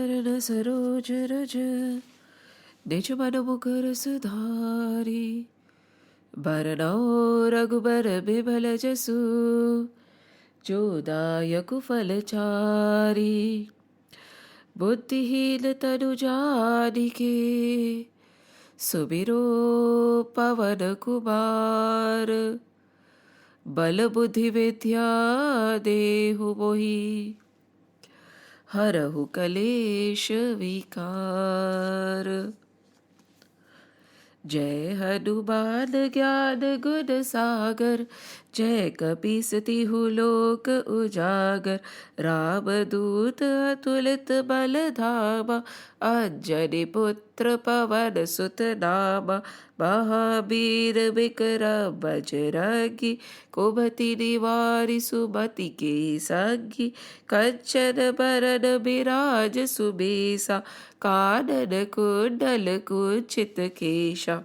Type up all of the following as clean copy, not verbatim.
चरण सरोज रज निज मन मुकुर सुधारी बरनौ रघुबर बिमल जसु जो दायक फलचारी बुद्धिहीन तनु जानिके सुमिरो पवन कुमार बल बुद्धि विद्या देहु मोहि हरहु कलेश विकार। जय हनुमान ज्ञान गुण सागर जय कपीस तिहु लोक उजागर राम दूत अतुलित बल धामा अंजनी पुत्र पवन सुत नामा महावीर विक्रम बजरंगी कुमति निवारि सुमति के संगी कंचन बरन बिराज सुबेसा कानन कुंडल कुंचित केशा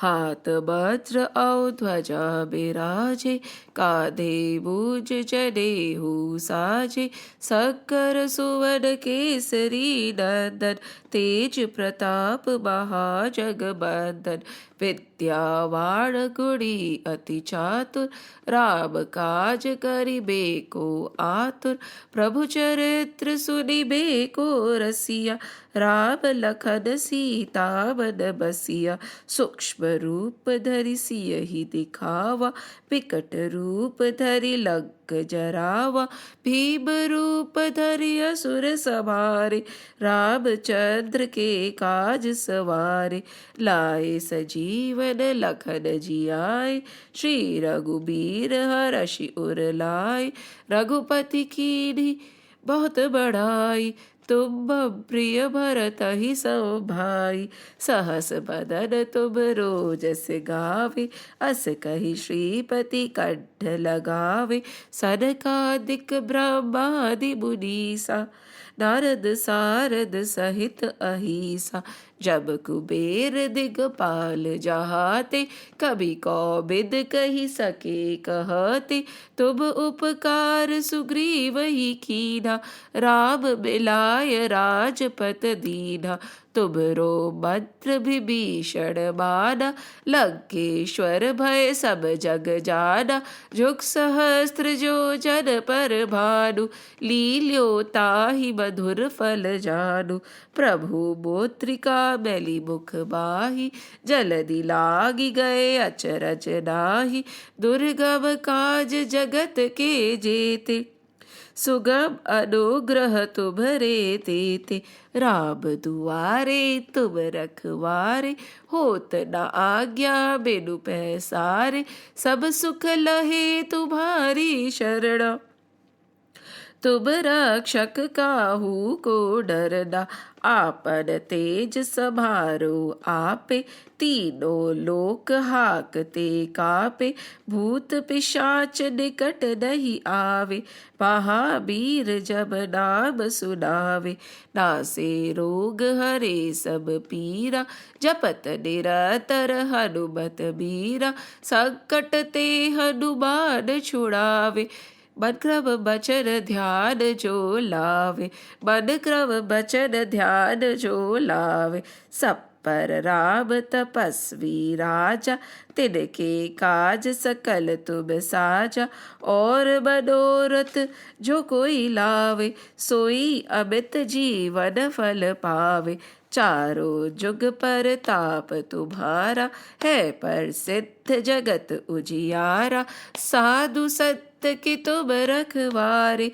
हाथ वज्र औ ध्वजा बिराजे कांधे मूंज जनेऊ साजे शंकर सुवन केसरी नंदन तेज प्रताप महाजगबंदन विद्यावान गुणी अति चातुर राम काज करिबे को आतुर प्रभु चरित्र सुनिबे को रसिया राम लखन सीता मन बसिया सूक्ष्म रूप धरि सियहि दिखावा विकट रूप धरि लंक जरावा भीम रूप धरि असुर संहारे रामचंद्र के काज सवारे लाए सजीवन लखन जियाए श्री रघुबीर हरषि उर लाए रघुपति कीन्ही बहुत बड़ाई तुम प्रिय भरत ही सो भाई सहस बदन तुम रोजस गावे अस कही श्रीपति कंठ लगावे सनकादिक ब्रह्मादि मुनीसा नारद सारद सहित अहिसा जब कुबेर दिगपाल जहाते कभी कौबिद कही सके कहते तुम उपकार सुग्रीव ही कीना राम मिलाय राजपत दीना तुमरो मंत्र विभीषण माना लंकेश्वर भय सब जग जाना जुग सहस्त्र जो जन पर भानु लील्यो ताहि मधुर फल जानु प्रभु मोत्रिका मैली मुख बाही जलदि लागी गए अचरज नाही दुर्गम काज जगत के जेते सुगम अनुग्रह तुम्हरे तेते राम दुआरे तुम रखवारे होत न आज्ञा बिनु पैसारे सब सुख लहे तुम्हारी शरण तुम रक्षक काहू को डरना आपन तेज समारो आपे तीनों लोक हाकते कापे भूत पिशाच निकट नहीं आवे महावीर जब नाम सुनावे नासे रोग हरे सब पीरा जपत निरतर हनुमत बीरा संकट ते हनुमान छुड़ावे मन क्रम बचन ध्यान जो लावे मन क्रम बचन ध्यान जो लावे सब पर राम तपस्वी राजा तिनके काज सकल तुम साजा और मनोरथ जो कोई लावे सोई अमित जीवन फल पावे चारों जुग पर ताप तुम्हारा है पर सिद्ध जगत उजियारा साधु सत्य की तुम रखवारे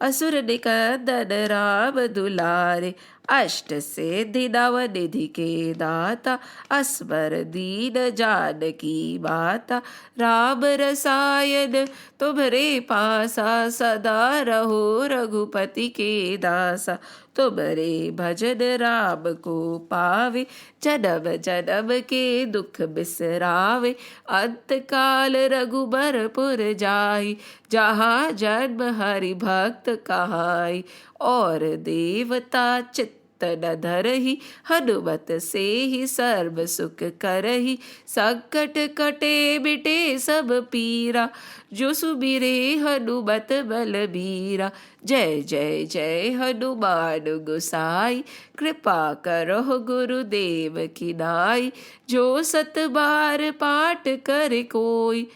असुर निकंदन राम दुलारे अष्ट सिद्धि नव निधि के दाता अस्वर दीन जानकी माता राम रसायन तुम्हरे पासा सदा रहो रघुपति के दासा तुम्हरे भजन राम को पावे जन्म जन्म के दुख बिसरावे अंत काल रघुबरपुर जाई जहाँ जन्म हरि भक्त कहाई और देवता चित्त न धरहि, हनुमत से ही सर्व सुख करहि। संकट कटे मिटे सब पीरा, जो सुमिरे हनुमत बलबीरा। जय जय जय हनुमान गोसाई, कृपा करो गुरुदेव की नाई। जो सत बार पाठ करे कोई,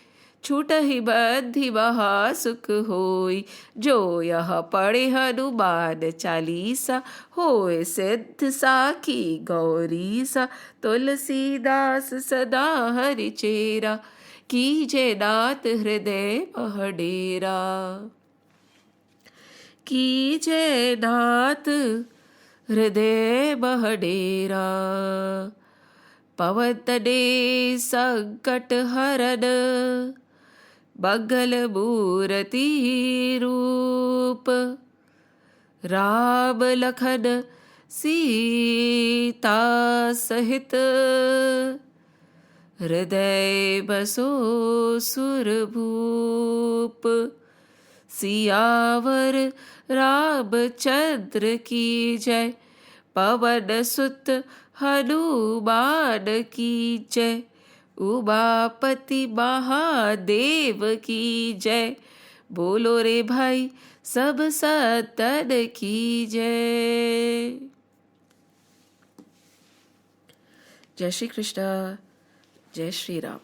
छूटहि बंधि महा सुख होई। जो यह पढ़े हनुमान चालीसा, होए सिद्ध साखी गौरीसा। तुलसीदास सदा हरि चेरा, कीजे नाथ हृदय मह डेरा। कीजे नाथ हृदय मह डेरा। पवन तने संकट हरन, मंगल मूरति रूप। राम लखन सीता सहित, हृदय बसो सुरभूप। सियावर रामचंद्र की जय, पवन सुत हनुमान की जय। उमापति महादेव की जय, बोलो रे भाई सब संतन की जय। जय श्री कृष्ण, जय Shri Ram.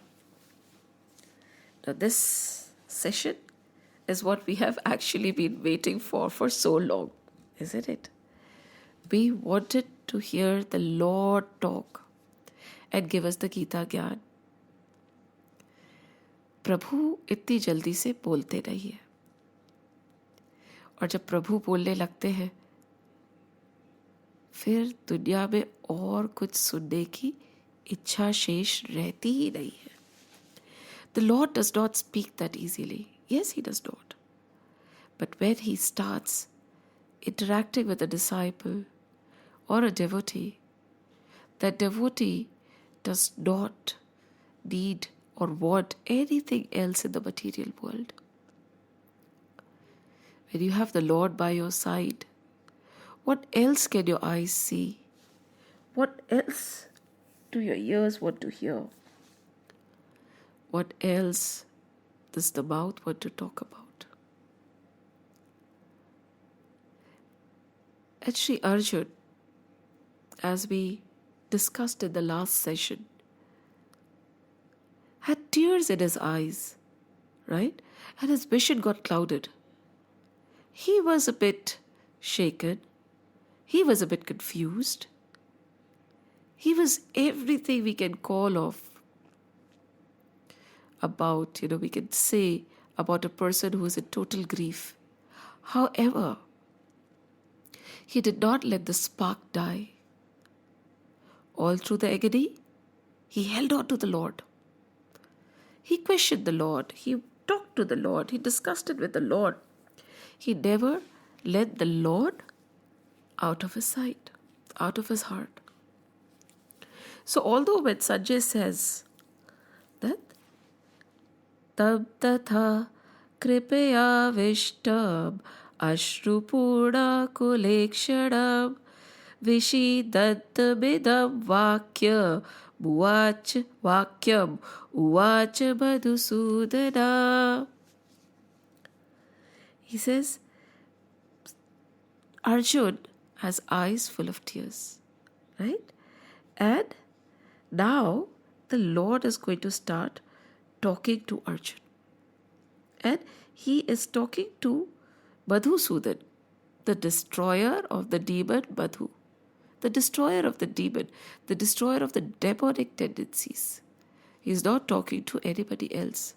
Now this session is what we have actually been waiting for so long, isn't it? We wanted to hear the Lord talk and give us the Geeta Gyan. प्रभु इतनी जल्दी से बोलते नहीं है, और जब प्रभु बोलने लगते हैं फिर दुनिया में और कुछ सुनने की इच्छा शेष रहती ही नहीं है. The Lord does not speak that easily. Yes, He does not. But when He starts interacting with a disciple or a devotee, that devotee does not need or want anything else in the material world. When you have the Lord by your side, what else can your eyes see? What else do your ears want to hear? What else does the mouth want to talk about? And Sri Arjun, as we discussed in the last session, had tears in his eyes, right? And his vision got clouded. He was a bit shaken. He was a bit confused. He was everything we can call of about, we can say about a person who is in total grief. However, he did not let the spark die. All through the agony, he held on to the Lord. He questioned the Lord. He talked to the Lord. He discussed it with the Lord. He never let the Lord out of his sight, out of his heart. So although when Sanjay says that tab tatha kripaya vishtam ashrupurna kulekshanam vishidat bidam vakya vakyam uvach madhusudana. He says, Arjun has eyes full of tears, right? And now the Lord is going to start talking to Arjun. And he is talking to Madhusudan, the destroyer of the demon Madhu, the destroyer of the demon, the destroyer of the demonic tendencies. He is not talking to anybody else.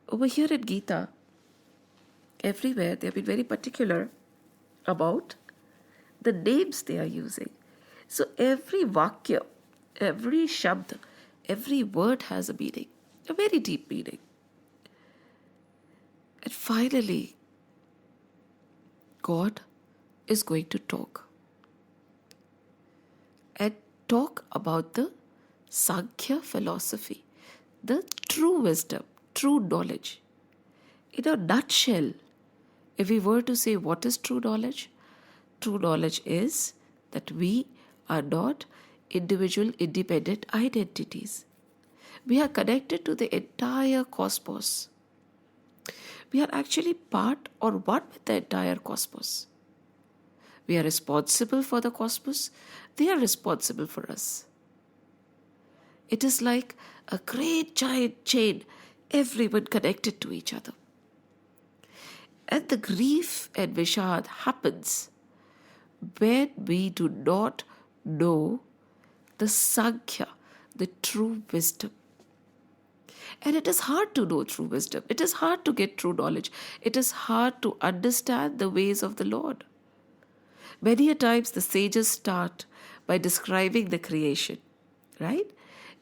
Over here in Geeta, everywhere they have been very particular about the names they are using. So every vakya, every shabd, every word has a meaning, a very deep meaning. And finally, God is going to talk. And talk about the Sankhya philosophy, the true wisdom, true knowledge. In a nutshell, if we were to say what is true knowledge, True knowledge is that we are not individual independent identities. We are connected to the entire cosmos. We are actually part or one with the entire cosmos. We are responsible for the cosmos. They are responsible for us. It is like a great giant chain, everyone connected to each other. And the grief and Vishad happens when we do not know the Sankhya, the true wisdom. And it is hard to know true wisdom. It is hard to get true knowledge. It is hard to understand the ways of the Lord. Many a times the sages start by describing the creation, right?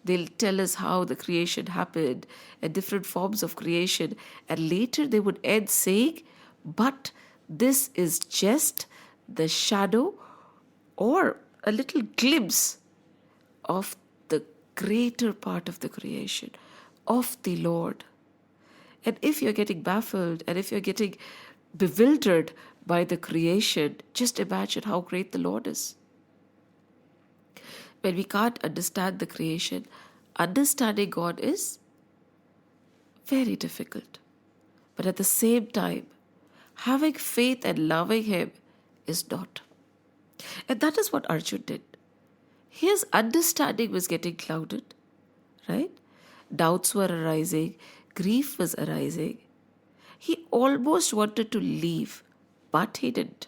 They'll tell us how the creation happened and different forms of creation. And later they would end saying, but this is just the shadow or a little glimpse of the greater part of the creation, of the Lord. And if you're getting baffled and if you're getting bewildered by the creation, just imagine how great the Lord is. When we can't understand the creation, understanding God is very difficult. But at the same time, having faith and loving Him is not. And that is what Arjun did. His understanding was getting clouded, right? Doubts were arising, grief was arising. He almost wanted to leave, but he didn't.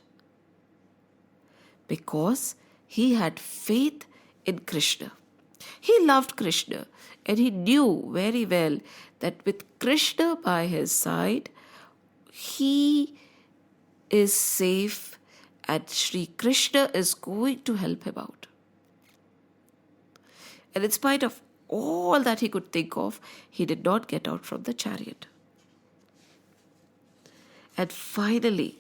Because he had faith in Krishna. He loved Krishna and he knew very well that with Krishna by his side, he is safe and Sri Krishna is going to help him out. And in spite of all that he could think of, he did not get out from the chariot. And finally,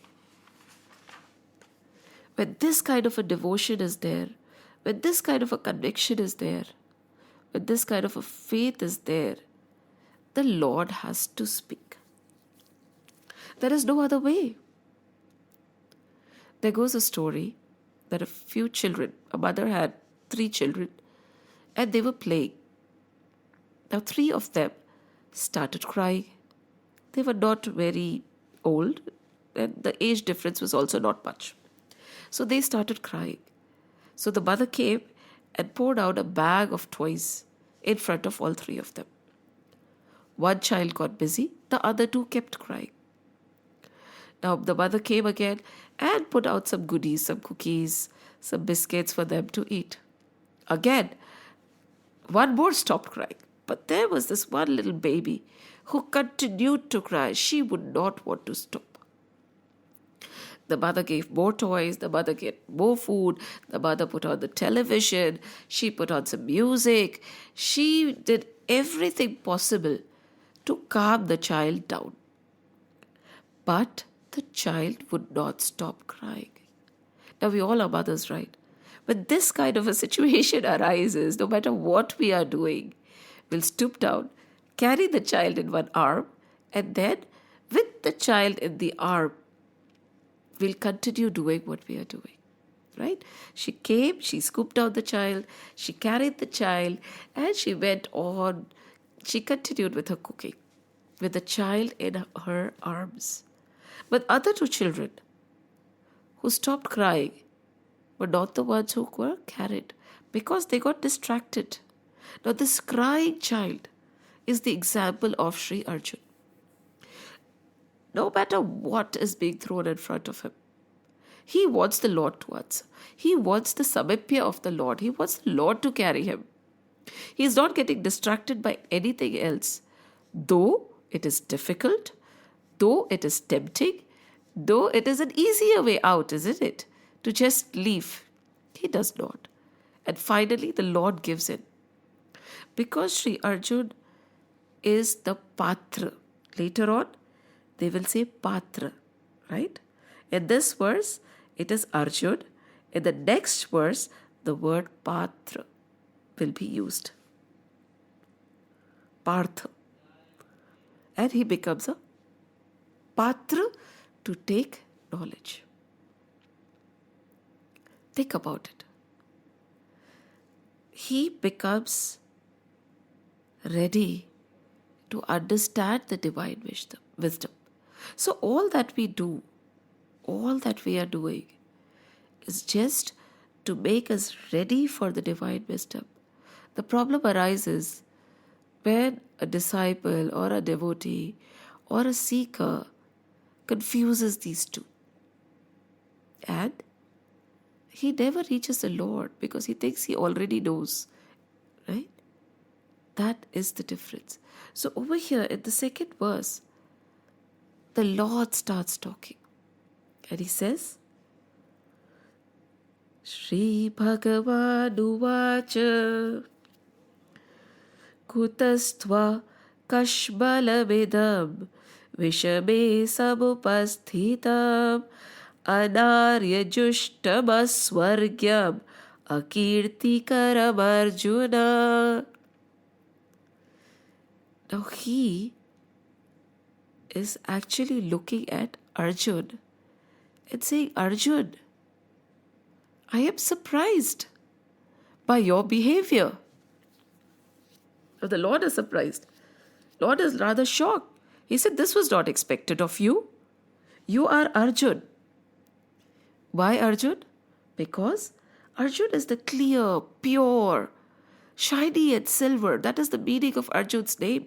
when this kind of a devotion is there, when this kind of a conviction is there, when this kind of a faith is there, the Lord has to speak. There is no other way. There goes a story that a few children, a mother had 3 children, and they were playing. Now 3 of them started crying. They were not very old, and the age difference was also not much. So they started crying. So the mother came and poured out a bag of toys in front of all 3 of them. One child got busy, the other 2 kept crying. Now the mother came again and put out some goodies, some cookies, some biscuits for them to eat. Again, one more stopped crying. But there was this one little baby who continued to cry. She would not want to stop. The mother gave more toys, the mother gave more food, the mother put on the television, she put on some music. She did everything possible to calm the child down. But the child would not stop crying. Now we all are mothers, right? When this kind of a situation arises, no matter what we are doing, we'll stoop down, carry the child in one arm, and then with the child in the arm, we'll continue doing what we are doing, right? She came, she scooped out the child, she carried the child, and she went on. She continued with her cooking, with the child in her arms. But other 2 children who stopped crying were not the ones who were carried because they got distracted. Now this crying child is the example of Sri Arjun. No matter what is being thrown in front of him, he wants the Lord to answer. He wants the samipya of the Lord. He wants the Lord to carry him. He is not getting distracted by anything else. Though it is difficult, though it is tempting, though it is an easier way out, isn't it? To just leave. He does not. And finally, the Lord gives in. Because Sri Arjun is the patra. Later on, they will say patra, right? In this verse, it is Arjun. In the next verse, the word patra will be used. Partha. And he becomes a patra to take knowledge. Think about it. He becomes ready to understand the divine wisdom. So all that we do, all that we are doing is just to make us ready for the divine wisdom. The problem arises when a disciple or a devotee or a seeker confuses these two. And he never reaches the Lord because he thinks he already knows, right? That is the difference. So over here in the second verse, the Lord starts talking. And he says, Shri Bhagavan Kutastva Kashbalavidam Vishame Samupasthitam Anarya Jushtamaswargyam Akirtikaram Arjuna. Now he is actually looking at Arjun and saying, Arjun, I am surprised by your behavior. Now the Lord is surprised. Lord is rather shocked. He said, this was not expected of you. You are Arjun. Why Arjun? Because Arjun is the clear, pure, shiny and silver. That is the meaning of Arjun's name.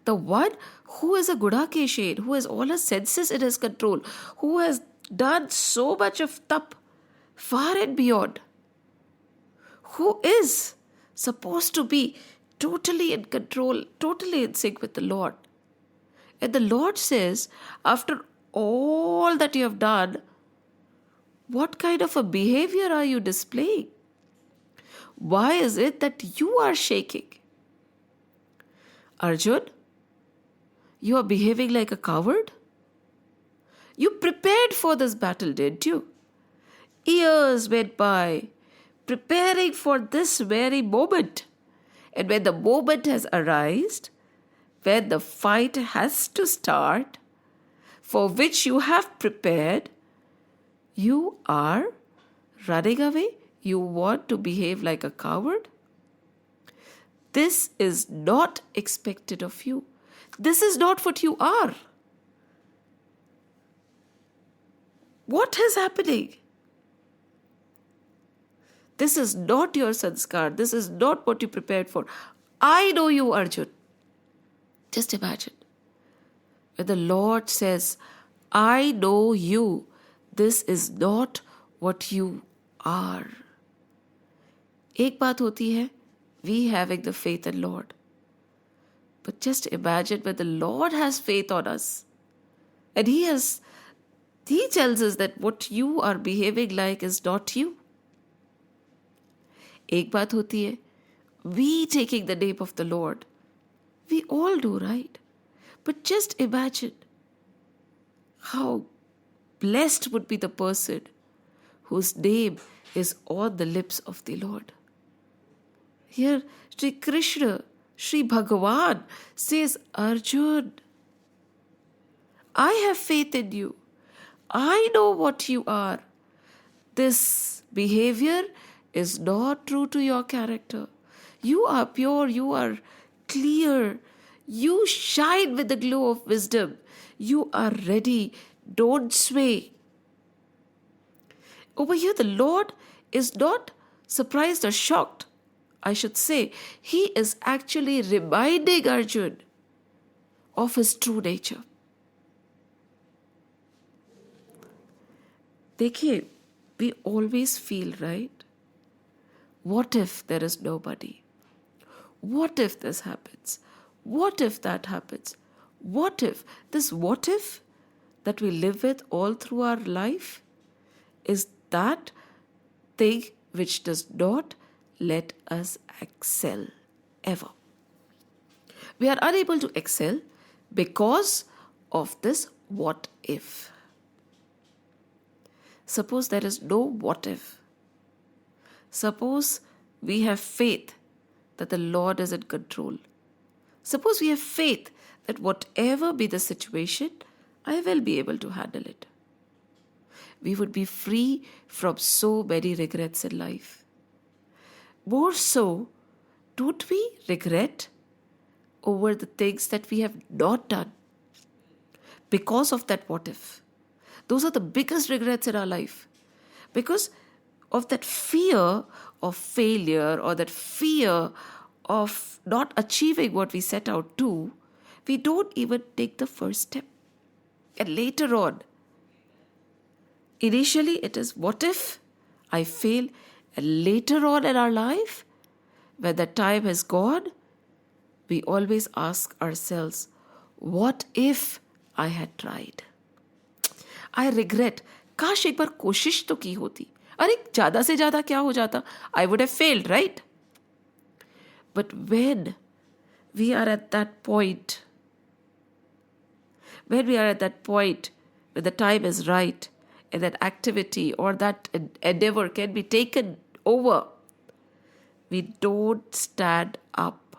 The one who is a Gudakeshin, who has all his senses in his control, who has done so much of tap, far and beyond, who is supposed to be totally in control, totally in sync with the Lord. And the Lord says, after all that you have done, what kind of a behavior are you displaying? Why is it that you are shaking? Arjun, you are behaving like a coward? You prepared for this battle, didn't you? Years went by preparing for this very moment. And when the moment has arisen, when the fight has to start, for which you have prepared, you are running away? You want to behave like a coward? This is not expected of you. This is not what you are. What is happening? This is not your sanskar. This is not what you prepared for. I know you, Arjun. Just imagine. When the Lord says, I know you, this is not what you are. एक बात होती है, we having the faith in Lord. But just imagine when the Lord has faith on us. And He tells us that what you are behaving like is not you. एक बात होती है, we taking the name of the Lord. We all do, right? But just imagine how blessed would be the person whose name is on the lips of the Lord. Here, Sri Krishna, Sri Bhagavan says, Arjun, I have faith in you. I know what you are. This behavior is not true to your character. You are pure, you are clear. You shine with the glow of wisdom. You are ready. Don't sway. Over here, the Lord is not surprised or shocked. I should say, He is actually reminding Arjun of his true nature. देखिए, we always feel, right? What if there is nobody? What if this happens? What if that happens? What if? This what if that we live with all through our life is that thing which does not let us excel ever. We are unable to excel because of this what if. Suppose there is no what if. Suppose we have faith that the Lord is in control. Suppose we have faith that whatever be the situation, I will be able to handle it. we would be free from so many regrets in life. More so, don't we regret over the things that we have not done because of that what if? Those are the biggest regrets in our life. Because of that fear of failure or that fear of not achieving what we set out to, we don't even take the first step. And later on, initially it is what if I fail, and later on in our life, when the time has gone, we always ask ourselves, what if I had tried? I regret, काश एक बार कोशिश तो की होती. अरे ज़्यादा से ज़्यादा क्या हो जाता? I would have failed, right? But when we are at that point, when the time is right, and that activity or that endeavor can be taken over, we don't stand up.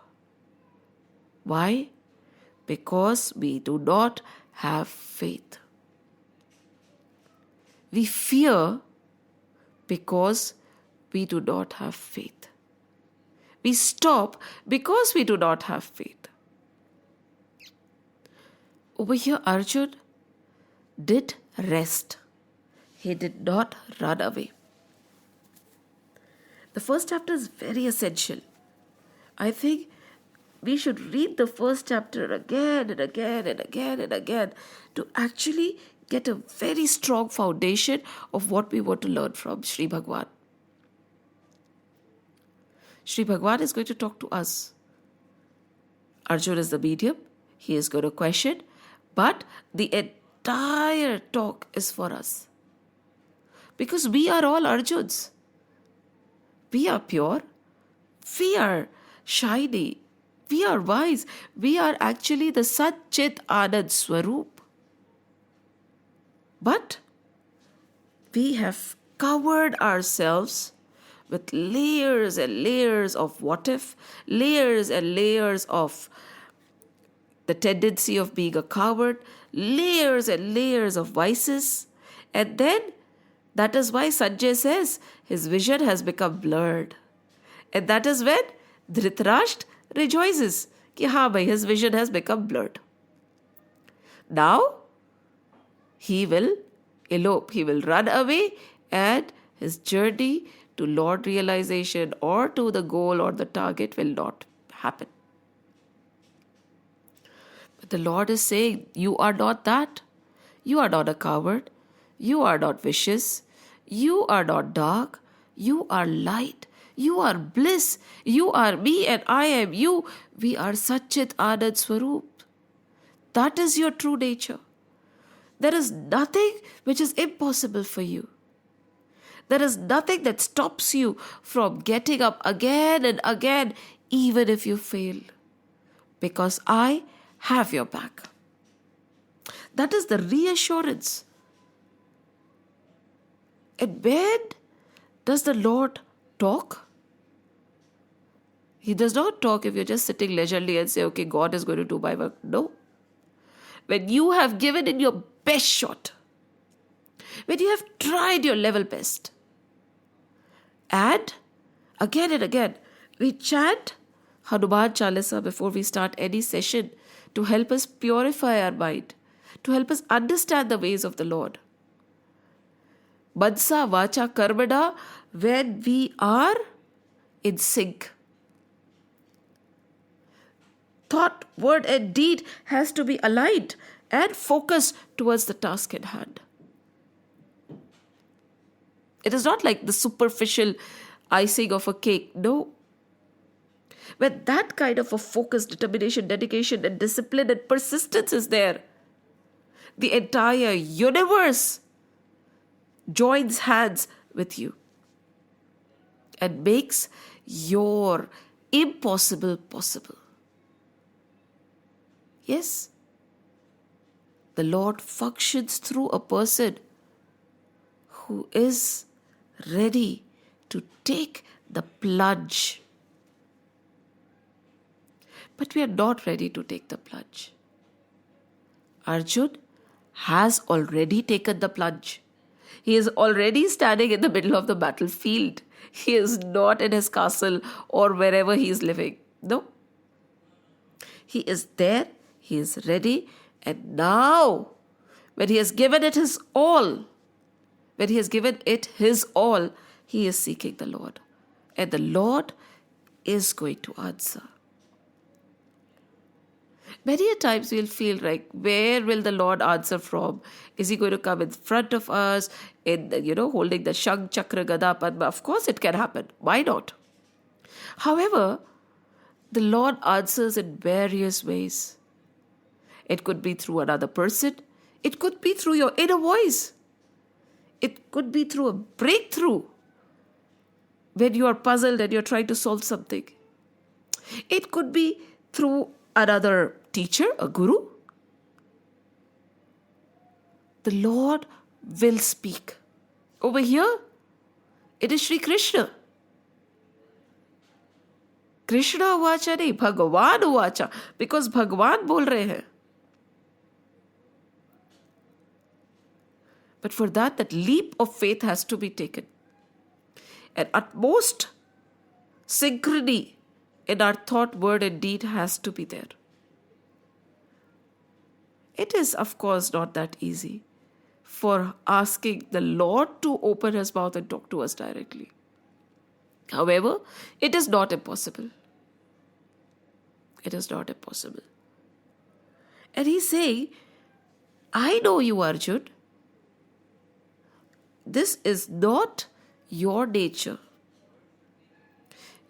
Why? Because we do not have faith. We fear because we do not have faith. We stop because we do not have faith. Over here, Arjun did rest. He did not run away. The first chapter is very essential. I think we should read the first chapter again and again and again and again to actually get a very strong foundation of what we want to learn from Sri Bhagwan. Sri Bhagwan is going to talk to us. Arjun is the medium. He is going to question, but the entire talk is for us. Because we are all Arjuns. We are pure. We are shiny. We are wise. We are actually the Sat Chit Anand Swaroop. But we have covered ourselves with layers and layers of what if, layers and layers of the tendency of being a coward, layers and layers of vices. And then that is why Sanjay says his vision has become blurred. And that is when Dhritarashtra rejoices कि हाँ भाई, his vision has become blurred. Now, he will elope, he will run away, and his journey to Lord realization or to the goal or the target will not happen. But the Lord is saying, you are not that. You are not a coward. You are not vicious. You are not dark. You are light. You are bliss. You are me and I am you. We are Satchit Anand Swaroop. That is your true nature. There is nothing which is impossible for you. There is nothing that stops you from getting up again and again, even if you fail. Because I have your back. That is the reassurance. And when does the Lord talk? He does not talk if you're just sitting leisurely and say, okay, God is going to do my work. No. When you have given in your best shot, when you have tried your level best, and again, we chant Hanuman Chalisa before we start any session to help us purify our mind, to help us understand the ways of the Lord. Mansa, Vacha, Karmana, when we are in sync. Thought, word and deed has to be aligned and focused towards the task at hand. It is not like the superficial icing of a cake. No. When that kind of a focus, determination, dedication and discipline and persistence is there, the entire universe joins hands with you and makes your impossible possible. Yes, the Lord functions through a person who is ready to take the plunge. But we are not ready to take the plunge. Arjun has already taken the plunge. He is already standing in the middle of the battlefield. He is not in his castle or wherever he is living. No. He is there. He is ready. And now, when he has given it his all, he is seeking the Lord. And the Lord is going to answer. Many a times we'll feel like, where will the Lord answer from? Is he going to come in front of us, holding the Shank, Chakra, Gada, Padma? Of course it can happen. Why not? However, the Lord answers in various ways. It could be through another person. It could be through your inner voice. It could be through a breakthrough when you are puzzled and you're trying to solve something. It could be through another teacher, a guru. The Lord will speak. Over here, it is Shri Krishna. Krishna uvacha nahi, Bhagavan uvacha, because Bhagavan bol rahe hain. But for that leap of faith has to be taken. And utmost synchrony in our thought, word and deed has to be there. It is, of course, not that easy for asking the Lord to open his mouth and talk to us directly. However, it is not impossible. It is not impossible. And he's saying, I know you, Arjun. This is not your nature.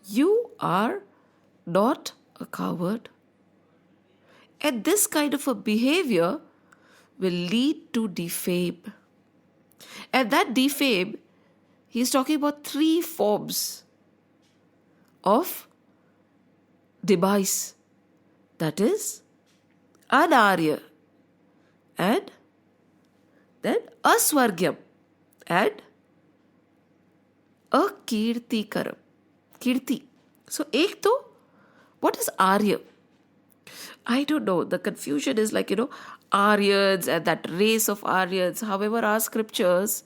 You are not a coward. And this kind of a behavior will lead to defame. And that defame, he's talking about 3 forms of demise. That is, anarya, and then aswargyam, and akirtikaram. Kirti. So, ek to, what is Arya? I don't know. The confusion is like, Aryans and that race of Aryans. However, our scriptures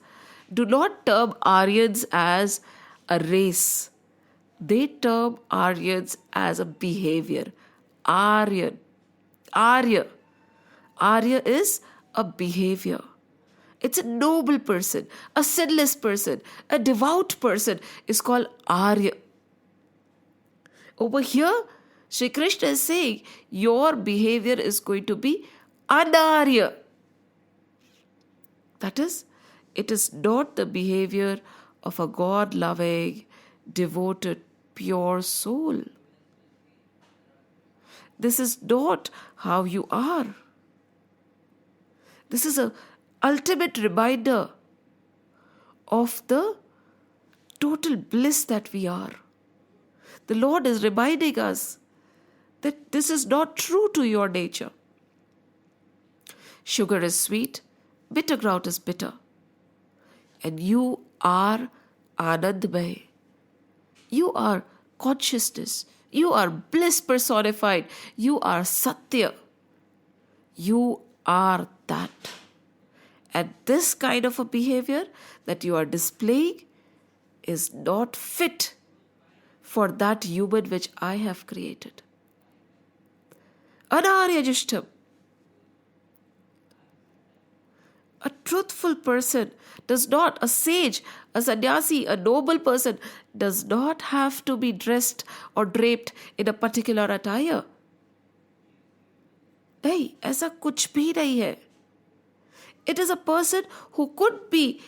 do not term Aryans as a race. They term Aryans as a behavior. Aryan. Arya. Arya is a behavior. It's a noble person, a sinless person, a devout person is called Arya. Over here, Shri Krishna is saying, your behavior is going to be anarya. That is, it is not the behavior of a God-loving, devoted, pure soul. This is not how you are. This is an ultimate reminder of the total bliss that we are. The Lord is reminding us that this is not true to your nature. Sugar is sweet, bitter ground is bitter. And you are Anandmay. You are consciousness. You are bliss personified. You are Satya. You are that. And this kind of a behavior that you are displaying is not fit for that human which I have created. Anarya Jishtam. A truthful person does not, a sage, a sannyasi, a noble person does not have to be dressed or draped in a particular attire. नहीं, ऐसा कुछ भी नहीं है. It is a person who could be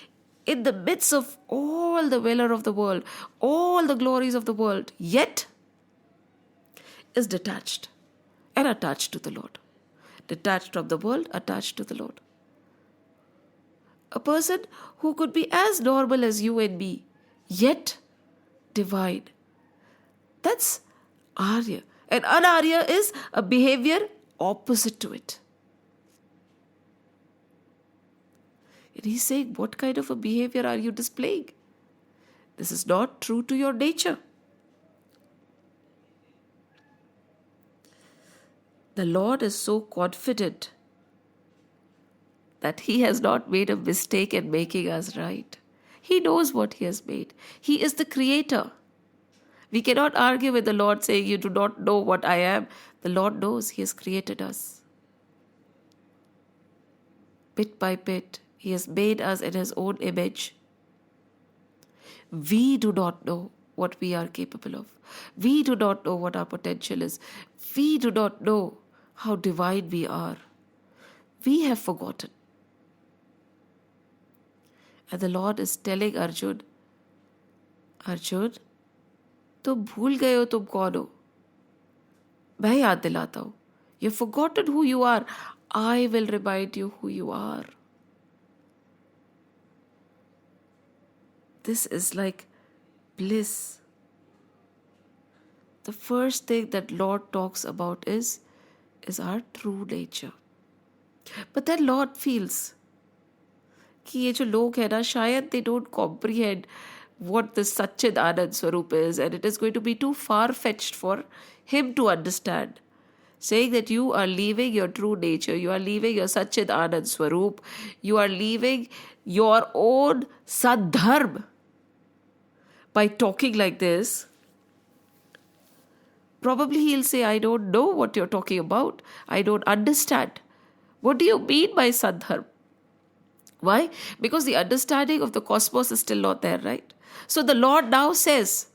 in the midst of all the valor of the world, all the glories of the world, yet is detached and attached to the Lord. Detached from the world, attached to the Lord. A person who could be as normal as you and me, yet divine. That's Arya. And Anarya is a behavior opposite to it. And he's saying, what kind of a behavior are you displaying? This is not true to your nature. The Lord is so confident that He has not made a mistake in making us right. He knows what He has made. He is the Creator. We cannot argue with the Lord saying, you do not know what I am. The Lord knows. He has created us. Bit by bit, He has made us in His own image. We do not know what we are capable of. We do not know what our potential is. We do not know how divine we are. We have forgotten. And the Lord is telling Arjun, Arjun, तुम भूल गए हो तुम कौन हो? मैं याद दिलाता हूं. You've forgotten who you are. I will remind you who you are. This is like bliss. The first thing that Lord talks about is our true nature. But then Lord feels कि ये जो लोग हैं ना, शायद they don't comprehend what this Satchid Anand Swarup is, and it is going to be too far-fetched for him to understand. Saying that you are leaving your true nature, you are leaving your Satchid Anand Swarup, you are leaving your own Sadharma by talking like this. Probably he'll say, I don't know what you're talking about. I don't understand. What do you mean by Sadharma? Why? Because the understanding of the cosmos is still not there, right? So the Lord now says,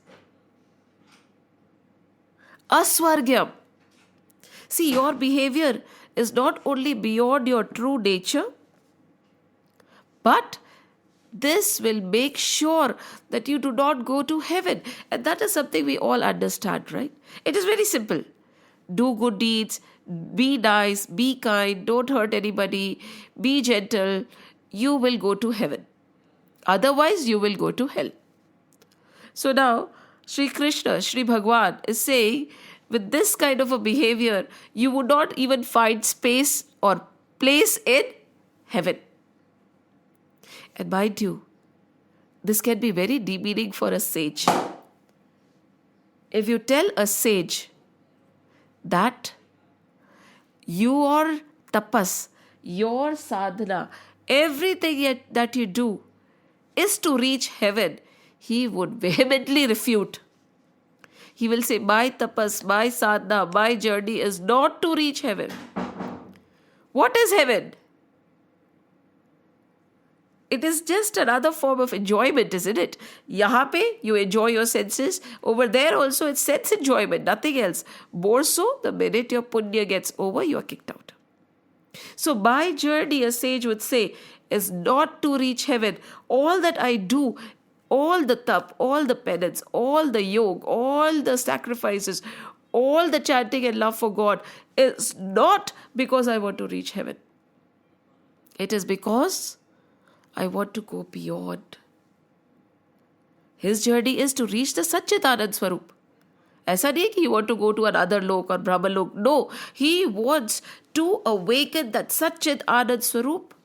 Aswargyam. See, your behavior is not only beyond your true nature, but this will make sure that you do not go to heaven. And that is something we all understand, right? It is very simple. Do good deeds, be nice, be kind, don't hurt anybody, be gentle. You will go to heaven. Otherwise, you will go to hell. So now, Sri Krishna, Sri Bhagwan is saying, with this kind of a behavior, you would not even find space or place in heaven. And mind you, this can be very demeaning for a sage. If you tell a sage that your tapas, your sadhana, everything that you do is to reach heaven, he would vehemently refute. He will say, my tapas, my sadhana, my journey is not to reach heaven. What is heaven? It is just another form of enjoyment, isn't it? Yahan pe you enjoy your senses. Over there also it's sense enjoyment, nothing else. More so, the minute your punya gets over, you are kicked out. So my journey, a sage would say, is not to reach heaven. All that I do, all the tap, all the penance, all the yoga, all the sacrifices, all the chanting and love for God is not because I want to reach heaven. It is because I want to go beyond. His journey is to reach the Satchidanand Swarup. ऐसा नहीं है कि he want to go to another lok or Brahma lok. No, he wants to awaken that Satchid Anand Swarup,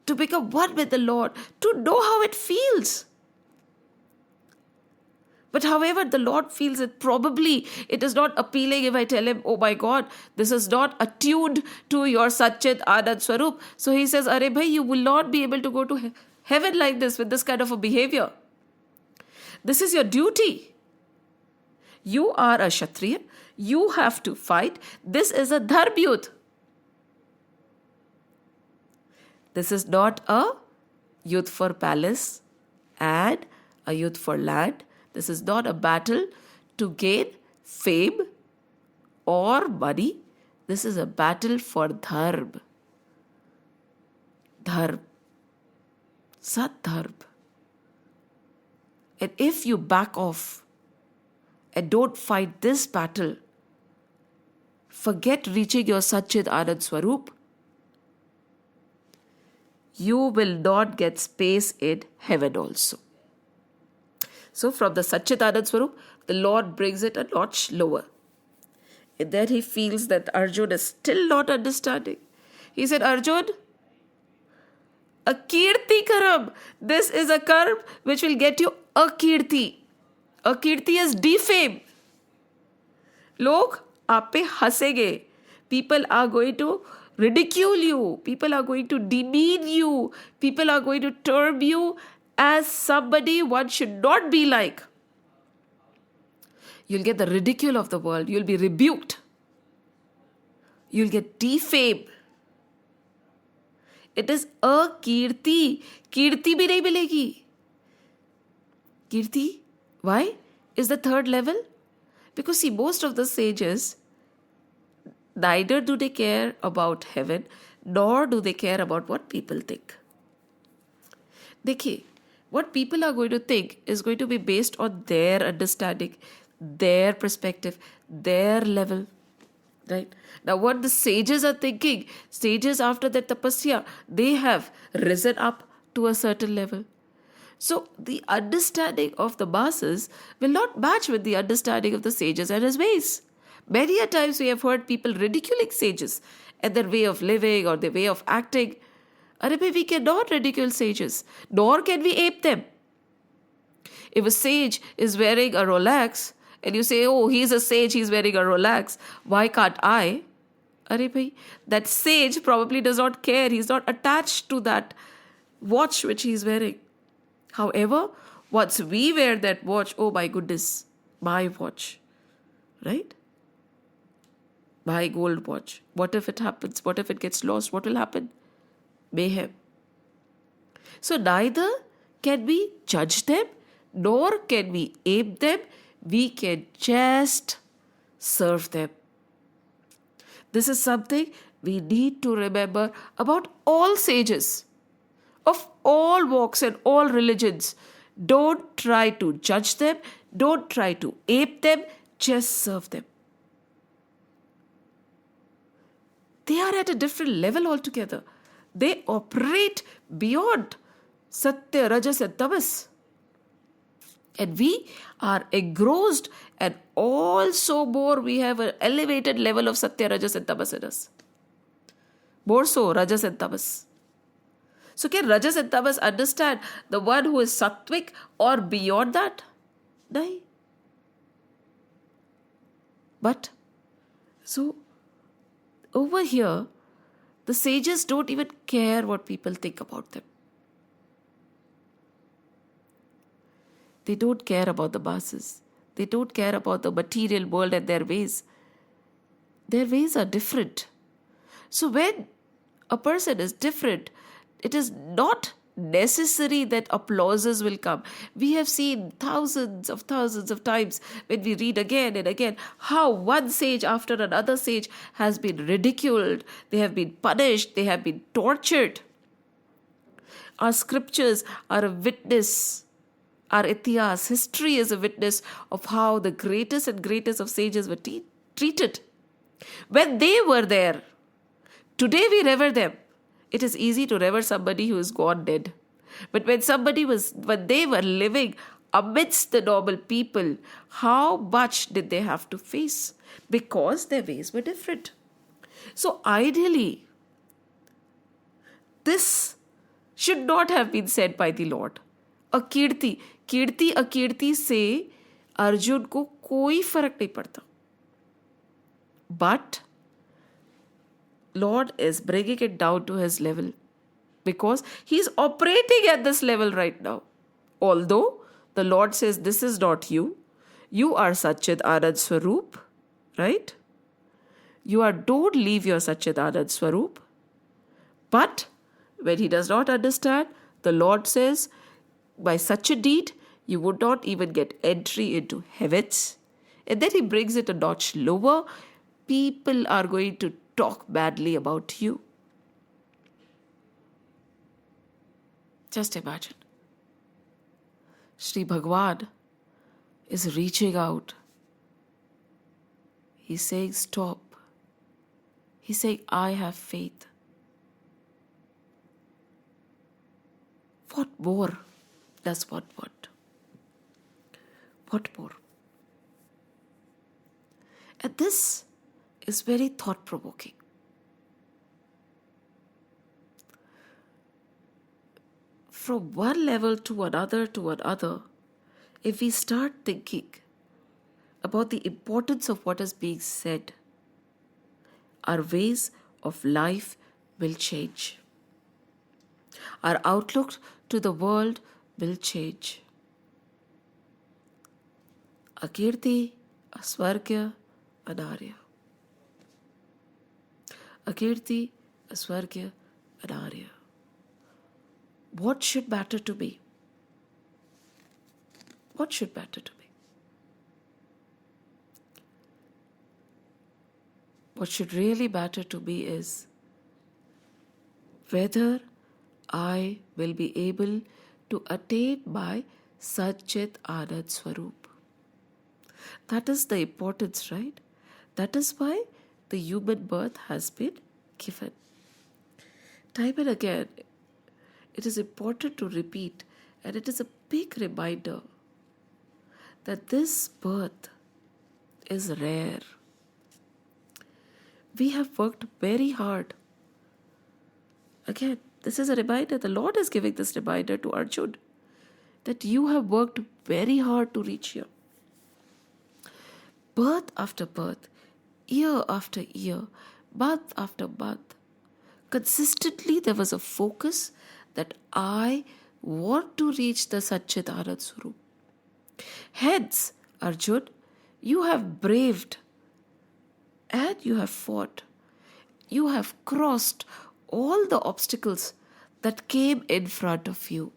to become one with the Lord, to know how it feels. But however the Lord feels it, probably it is not appealing if I tell him, oh my God, this is not attuned to your Satchid Anand Swarup. So he says, Are bhai, you will not be able to go to heaven like this with this kind of a behavior. This is your duty. You are a Kshatriya. You have to fight. This is a Dharma. This is not a youth for palace and a youth for land. This is not a battle to gain fame or money. This is a battle for dharma. Dharma. Sat dharma. And if you back off and don't fight this battle, forget reaching your Satchid Anand Swarup, you will not get space in heaven also. So from the Satchidanand Swarup, the Lord brings it a notch lower. And then he feels that Arjun is still not understanding. He said, Arjun, a kirti karam. This is a karm which will get you a kirti. A kirti is defame. Log aap pe hasenge. People are going to ridicule you. People are going to demean you. People are going to term you as somebody one should not be like. You'll get the ridicule of the world. You'll be rebuked. You'll get defamed. It is a kirti. Kirti bhi nahi milegi. Kirti, why? Is the third level? Because see, most of the sages, neither do they care about heaven, nor do they care about what people think. देखिए, what people are going to think is going to be based on their understanding, their perspective, their level. Right? Now what the sages are thinking, sages after that tapasya, they have risen up to a certain level. So the understanding of the masses will not match with the understanding of the sages and his ways. Many a times we have heard people ridiculing sages and their way of living or their way of acting. We cannot ridicule sages, nor can we ape them. If a sage is wearing a Rolex, and you say, oh, he's a sage, he's wearing a Rolex, why can't I? That sage probably does not care. He's not attached to that watch which he's wearing. However, once we wear that watch, oh my goodness, my watch, right? My gold watch. What if it happens? What if it gets lost? What will happen? Mayhem. So neither can we judge them, nor can we ape them. We can just serve them. This is something we need to remember about all sages of all walks and all religions. Don't try to judge them. Don't try to ape them. Just serve them. They are at a different level altogether. They operate beyond Satya, Rajas and Tamas. And we are engrossed, and also more we have an elevated level of Satya, Rajas and Tamas in us. More so, Rajas and Tamas. So can Rajas and Tamas understand the one who is Sattvic or beyond that? No. But, so, over here, the sages don't even care what people think about them. They don't care about the masses. They don't care about the material world and their ways. Their ways are different. So when a person is different, it is not necessary that applauses will come. We have seen thousands of times when we read again and again how one sage after another sage has been ridiculed, they have been punished, they have been tortured. Our scriptures are a witness. Our itihas, history is a witness of how the greatest and greatest of sages were treated. When they were there, today we revere them. It is easy to revere somebody who is gone dead. But when they were living amidst the normal people, how much did they have to face? Because their ways were different. So ideally, this should not have been said by the Lord. कीर्ति अकीर्ति से अर्जुन को कोई फर्क नहीं पड़ता. But Lord is bringing it down to his level because he's operating at this level right now. Although the Lord says, this is not you. You are Satchid Anand Swarup, right? Don't leave your Satchid Anand Swarup. But when he does not understand, the Lord says, by such a deed, you would not even get entry into heavens. And then he brings it a notch lower. People are going to talk badly about you. Just imagine. Shri Bhagwan is reaching out. He's saying, stop. He's saying, I have faith. What more does one want? What more? And this is very thought-provoking. From one level to another, if we start thinking about the importance of what is being said, our ways of life will change. Our outlook to the world will change. Akirti, Asvargya, Anarya. Akirti, Asvargya, Anarya. What should matter to me? What should matter to me? What should really matter to me is whether I will be able to attain my Satchit Anand Swarup. That is the importance, right? That is why the human birth has been given. Time and again, it is important to repeat, and it is a big reminder that this birth is rare. We have worked very hard. Again, this is a reminder. The Lord is giving this reminder to Arjun that you have worked very hard to reach here. Birth after birth, year after year, month after month, consistently there was a focus that I want to reach the Satchit Anand Swarup. Hence, Arjun, you have braved and you have fought. You have crossed all the obstacles that came in front of you.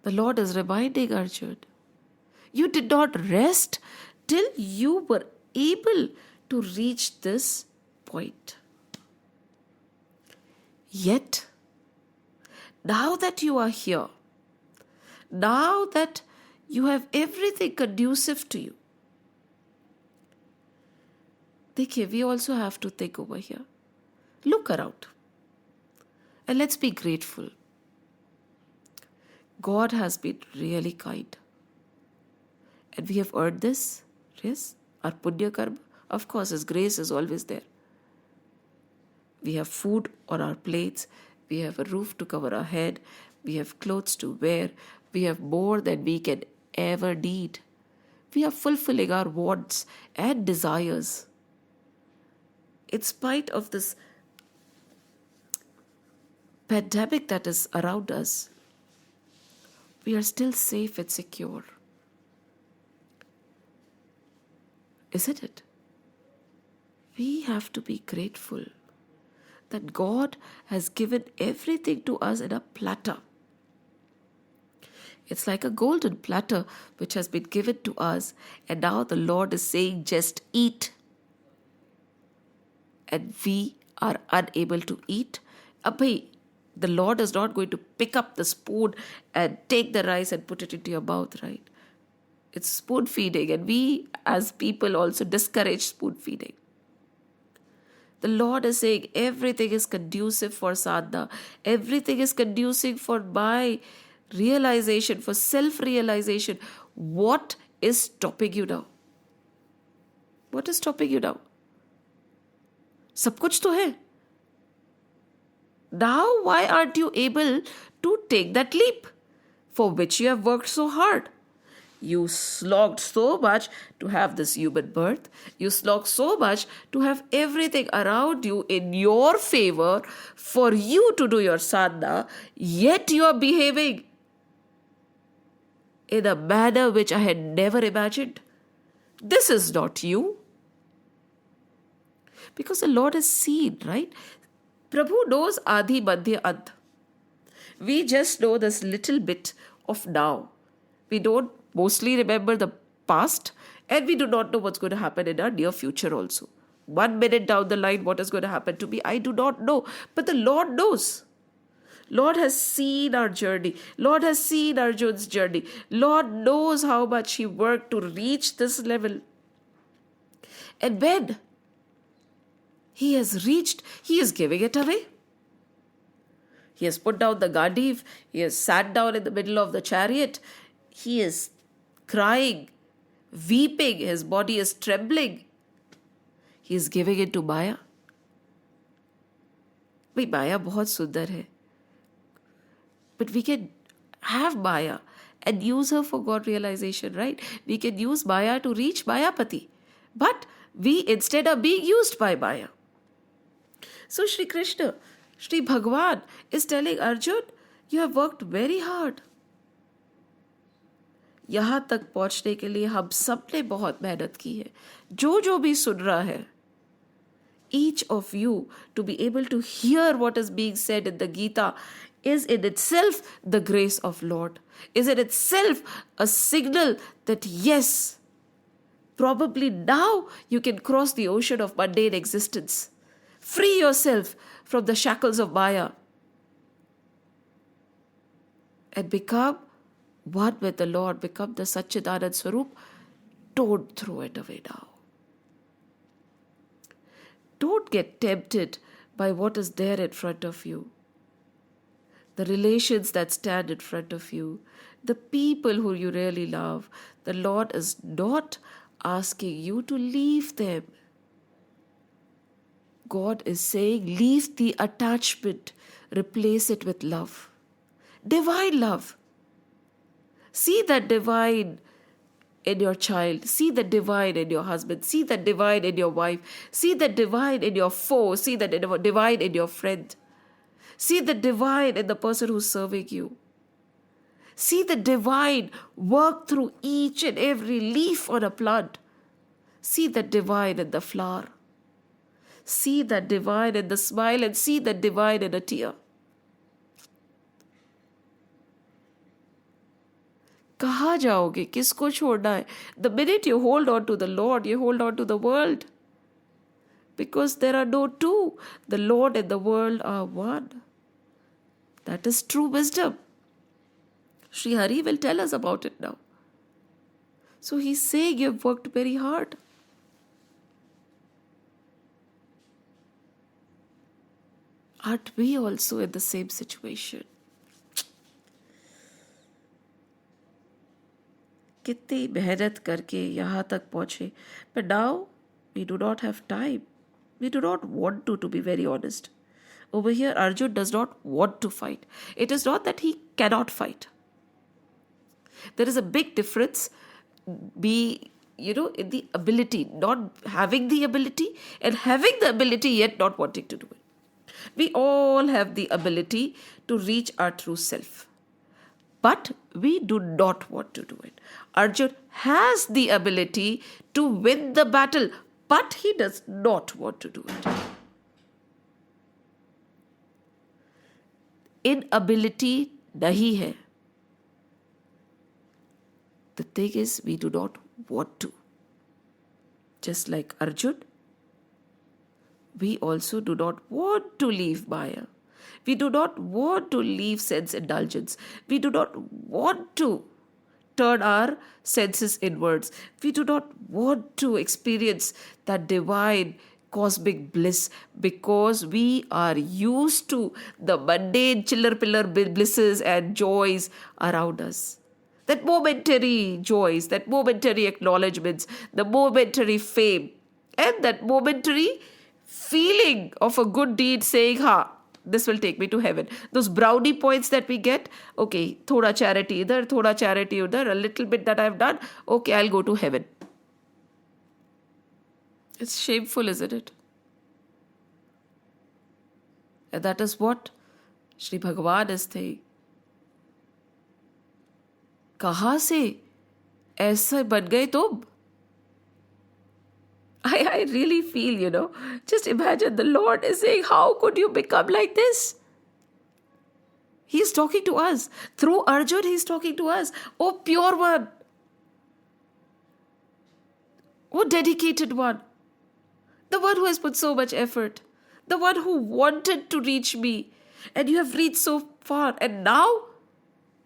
The Lord is reminding Arjun, you did not rest till you were able to reach this point. Yet, now that you are here, now that you have everything conducive to you, we also have to think over here. Look around. And let's be grateful. God has been really kind. And we have earned this. Yes, our punya karma. Of course, His grace is always there. We have food on our plates. We have a roof to cover our head. We have clothes to wear. We have more than we can ever need. We are fulfilling our wants and desires. In spite of this pandemic that is around us, we are still safe and secure. Isn't it? We have to be grateful that God has given everything to us in a platter. It's like a golden platter which has been given to us, and now the Lord is saying, just eat. And we are unable to eat. The Lord is not going to pick up the spoon and take the rice and put it into your mouth, right? It's spoon feeding, and we as people also discourage spoon feeding. The Lord is saying everything is conducive for sadhana. Everything is conducive for my realization, for self-realization. What is stopping you now? What is stopping you now? सब कुछ तो है. Now, why aren't you able to take that leap for which you have worked so hard? You slogged so much to have this human birth. You slogged so much to have everything around you in your favor for you to do your sadhana, yet you are behaving in a manner which I had never imagined. This is not you. Because the Lord has seen, right? Prabhu knows Adi, Madhya, Ant. We just know this little bit of now. We don't mostly remember the past, and we do not know what's going to happen in our near future also. 1 minute down the line, what is going to happen to me, I do not know. But the Lord knows. Lord has seen our journey. Lord has seen Arjun's journey. Lord knows how much he worked to reach this level. And when he has reached, he is giving it away. He has put down the gadi. He has sat down in the middle of the chariot. He is crying, weeping. His body is trembling. He is giving it to Maya. भाई Maya बहुत सुंदर है. But we can have Maya and use her for God realization, right? We can use Maya to reach Mayapati. But We instead are being used by Maya. So Shri Krishna, Shri Bhagwan is telling Arjun, you have worked very hard. यहाँ तक पहुँचने के लिए हम सब ने बहुत मेहनत की है. जो भी सुन रहा है, each of you to be able to hear what is being said in the Geeta is in itself the grace of Lord, is in itself a signal that yes, probably now you can cross the ocean of mundane existence, free yourself from the shackles of Maya and become one with the Lord, become the Satchidanand Swarup. Don't throw it away now. Don't get tempted by what is there in front of you. The relations that stand in front of you, the people who you really love. The Lord is not asking you to leave them. God is saying, leave the attachment, replace it with love. Divine love. See that divine in your child. See the divine in your husband. See the divine in your wife. See the divine in your foe. See the divine in your friend. See the divine in the person who's serving you. See the divine work through each and every leaf on a plant. See the divine in the flower. See the divine in the smile and see the divine in a tear. कहाँ जाओगे? किसको छोड़ना है? The minute you hold on to the Lord, you hold on to the world. Because there are no two. The Lord and the world are one. That is true wisdom. Sri Hari will tell us about it now. So he's saying you've worked very hard. Aren't we also in the same situation? कितनी मेहनत करके यहाँ तक पहुँचे. But now we do not have time. We do not want to be very honest. Over here, Arjun does not want to fight. It is not that he cannot fight. There is a big difference in the ability, not having the ability and having the ability yet not wanting to do it. We all have the ability to reach our true self. But we do not want to do it. Arjun has the ability to win the battle, but he does not want to do it. Inability nahi hai. The thing is, we do not want to. Just like Arjun, we also do not want to leave Maya. We do not want to leave sense indulgence. We do not want to turn our senses inwards. We do not want to experience that divine cosmic bliss because we are used to the mundane chiller-pillar blisses and joys around us. That momentary joys, that momentary acknowledgements, the momentary fame, and that momentary feeling of a good deed saying, this will take me to heaven. Those brownie points that we get, okay, thoda charity idhar, thoda charity udhar, a little bit that I've done, okay, I'll go to heaven. It's shameful, isn't it? And that is what Shri Bhagwan is saying. कहाँ से ऐसे बन गए तुम? I really feel, just imagine the Lord is saying, how could you become like this? He's talking to us. Through Arjun, he's talking to us. Oh, pure one. Oh, dedicated one. The one who has put so much effort. The one who wanted to reach me. And you have reached so far. And now,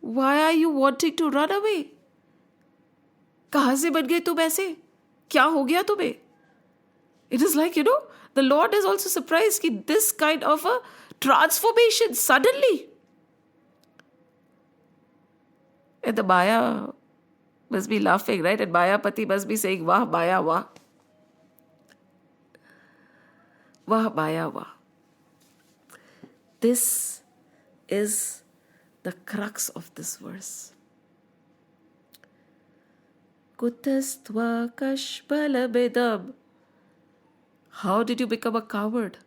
why are you wanting to run away? कहाँ से बन गए तुम ऐसे? क्या हो गया तुम्हें? It is like, the Lord is also surprised कि this kind of a transformation suddenly. And the Maya must be laughing, right? And Mayapati must be saying, Wah, Maya, wah. Wah, Maya, wah. This is the crux of this verse. Kutastva kashbala bedam How did you become a coward?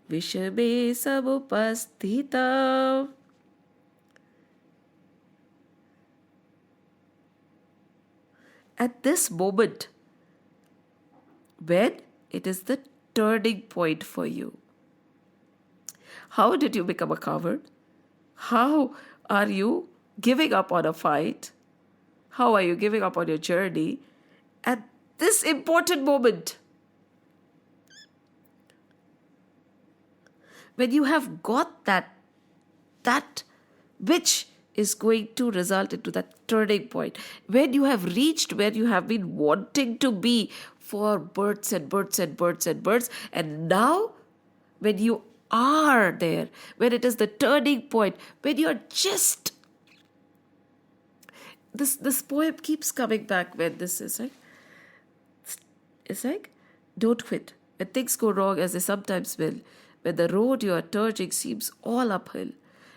विष में सब उपस्थिता. At this moment, when it is the turning point for you. How did you become a coward? How are you giving up on a fight? How are you giving up on your journey at this important moment? When you have got that which is going to result into that turning point, when you have reached where you have been wanting to be for births and births and births and births, and now when you are there, when it is the turning point, when you're just, this poem keeps coming back when this is like, it's like, don't quit. When things go wrong, as they sometimes will, when the road you are trudging seems all uphill,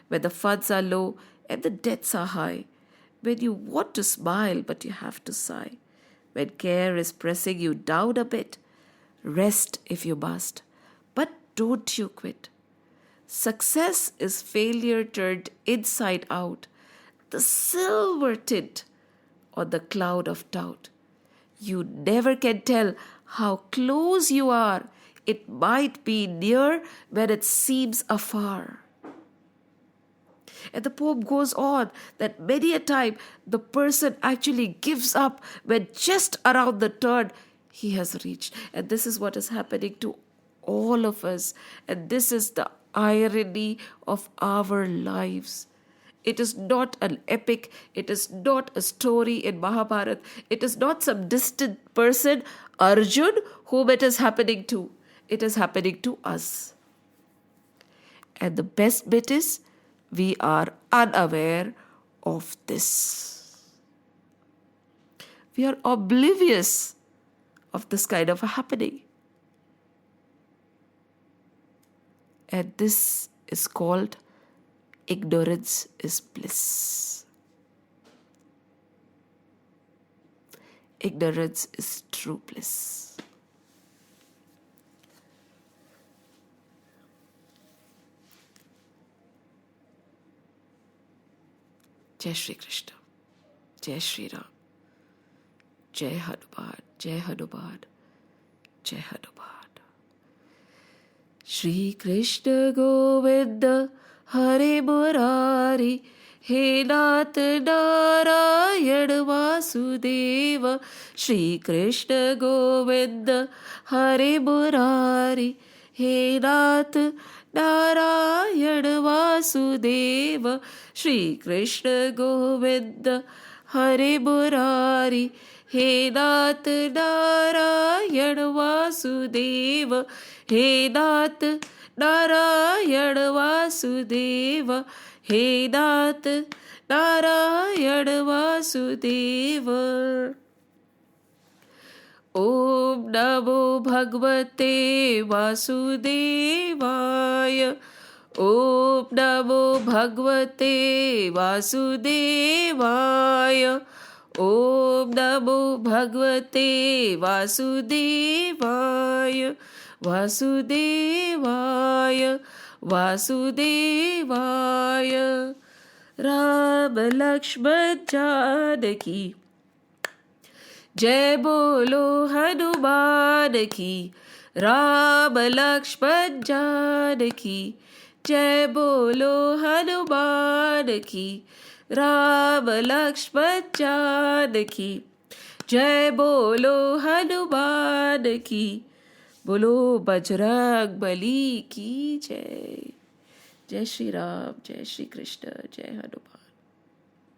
when the funds are low and the debts are high, when you want to smile but you have to sigh, when care is pressing you down a bit, rest if you must, but don't you quit. Success is failure turned inside out, the silver tint on the cloud of doubt. You never can tell how close you are. It might be near when it seems afar. And the poem goes on that many a time the person actually gives up when just around the turn he has reached. And this is what is happening to all of us. And this is the irony of our lives. It is not an epic. It is not a story in Mahabharata. It is not some distant person, Arjun, whom it is happening to. It is happening to us. And the best bit is, we are unaware of this. We are oblivious of this kind of a happening. And this is called ignorance is bliss. Ignorance is true bliss. Jai Shri Krishna. Jai Shri Ram. Jai Hanuman. Jai Hanuman. Jai Hanuman. Shri Krishna Govinda Hare Murari, He Nath Narayan Vasudeva. Shri Krishna Govinda Hare Murari, He Nath Narayan Vasudeva. Shri Krishna Govinda Hare Murari, He Nath Narayan Vasudeva. He Nath Narayan Vasudeva. He Nath Narayan Vasudeva. Om Namo Bhagavate Vasudevaya. Om Namo Bhagavate Vasudevaya. Om Namo Bhagavate Vasudevaya. Vasudevaya. Vasudevaya. Ram Lakshman Janaki. Jai Bolo Hanuman ki. Ram Lakshman Janaki. Jai Bolo Hanuman ki. Ram Lakshman Janaki. Jai Bolo Hanuman ki. Bolo Bajrang Bali ki jai. Jai Shri Ram, Jai Shri Krishna, Jai Hanuman.